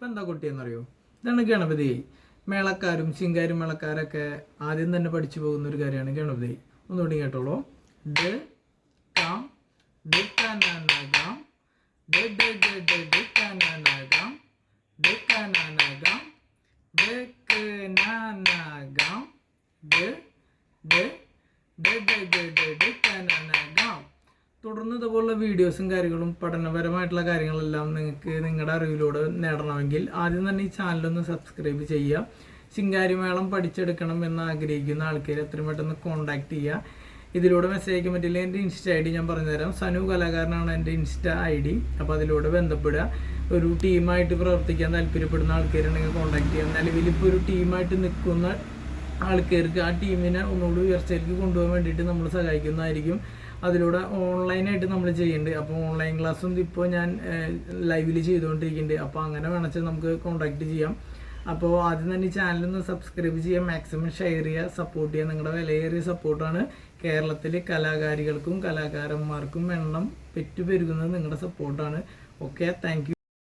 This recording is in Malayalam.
ഇപ്പം എന്താ കുട്ടിയെന്നറിയോ? ഇതാണ് ഗണപതി. മേളക്കാരും ശിങ്കാരി മേളക്കാരൊക്കെ ആദ്യം തന്നെ പഠിച്ചു പോകുന്ന ഒരു കാര്യമാണ് ഗണപതി. ഒന്നുകൂടി കേട്ടോളൂ. ഡ കാം ഡ കാനാനാഗാം ഡ ഡ ഡ ഡ ഡ കാനാനാഗാം ഡ കാനാനാഗാം ഡ കാനാനാഗാം ഡ ഡ ഡ ഡ ഡ ഡ ഡ കാനാനാഗാം. തുടർന്ന് ഇതുപോലുള്ള വീഡിയോസും കാര്യങ്ങളും പഠനപരമായിട്ടുള്ള കാര്യങ്ങളെല്ലാം നിങ്ങൾക്ക് നിങ്ങളുടെ അറിവിലൂടെ നേടണമെങ്കിൽ ആദ്യം തന്നെ ഈ ചാനലൊന്ന് സബ്സ്ക്രൈബ് ചെയ്യുക. ശിങ്കാരിമേളം പഠിച്ചെടുക്കണം എന്ന് ആഗ്രഹിക്കുന്ന ആൾക്കാർ എത്രയും പെട്ടെന്ന് കോൺടാക്ട് ചെയ്യുക. ഇതിലൂടെ മെസ്സേജ് അയക്കാൻ പറ്റില്ല. എൻ്റെ ഇൻസ്റ്റ ഐ ഡി ഞാൻ പറഞ്ഞുതരാം. സനു കലാകാരനാണ് എൻ്റെ ഇൻസ്റ്റ ഐ ഡി. അപ്പോൾ അതിലൂടെ ബന്ധപ്പെടുക. ഒരു ടീമായിട്ട് പ്രവർത്തിക്കാൻ താല്പര്യപ്പെടുന്ന ആൾക്കാരുണ്ടെങ്കിൽ കോൺടാക്ട് ചെയ്യുക. നിലവിലിപ്പോൾ ഒരു ടീമായിട്ട് നിൽക്കുന്ന ആൾക്കാർക്ക് ആ ടീമിനെ ഒന്നുകൂടി ഉയർച്ചയിലേക്ക് കൊണ്ടുപോകാൻ വേണ്ടിയിട്ട് നമ്മൾ സഹായിക്കുന്നതായിരിക്കും. അതിലൂടെ ഓൺലൈനായിട്ട് നമ്മൾ ചെയ്യുന്നുണ്ട്. അപ്പോൾ ഓൺലൈൻ ക്ലാസ്സും ഇപ്പോൾ ഞാൻ ലൈവിൽ ചെയ്തുകൊണ്ടിരിക്കുന്നുണ്ട്. അപ്പോൾ അങ്ങനെ വേണമെച്ചാൽ നമുക്ക് കോൺടാക്ട് ചെയ്യാം. അപ്പോൾ ആദ്യം തന്നെ ഈ ചാനലൊന്ന് സബ്സ്ക്രൈബ് ചെയ്യുക, മാക്സിമം ഷെയർ ചെയ്യുക, സപ്പോർട്ട് ചെയ്യുക. നിങ്ങളുടെ വിലയേറിയ സപ്പോർട്ടാണ്. കേരളത്തിലെ കലാകാരികൾക്കും കലാകാരന്മാർക്കും എണ്ണം പെറ്റുപെരുകുന്നത് നിങ്ങളുടെ സപ്പോർട്ടാണ്. Okay, thank you.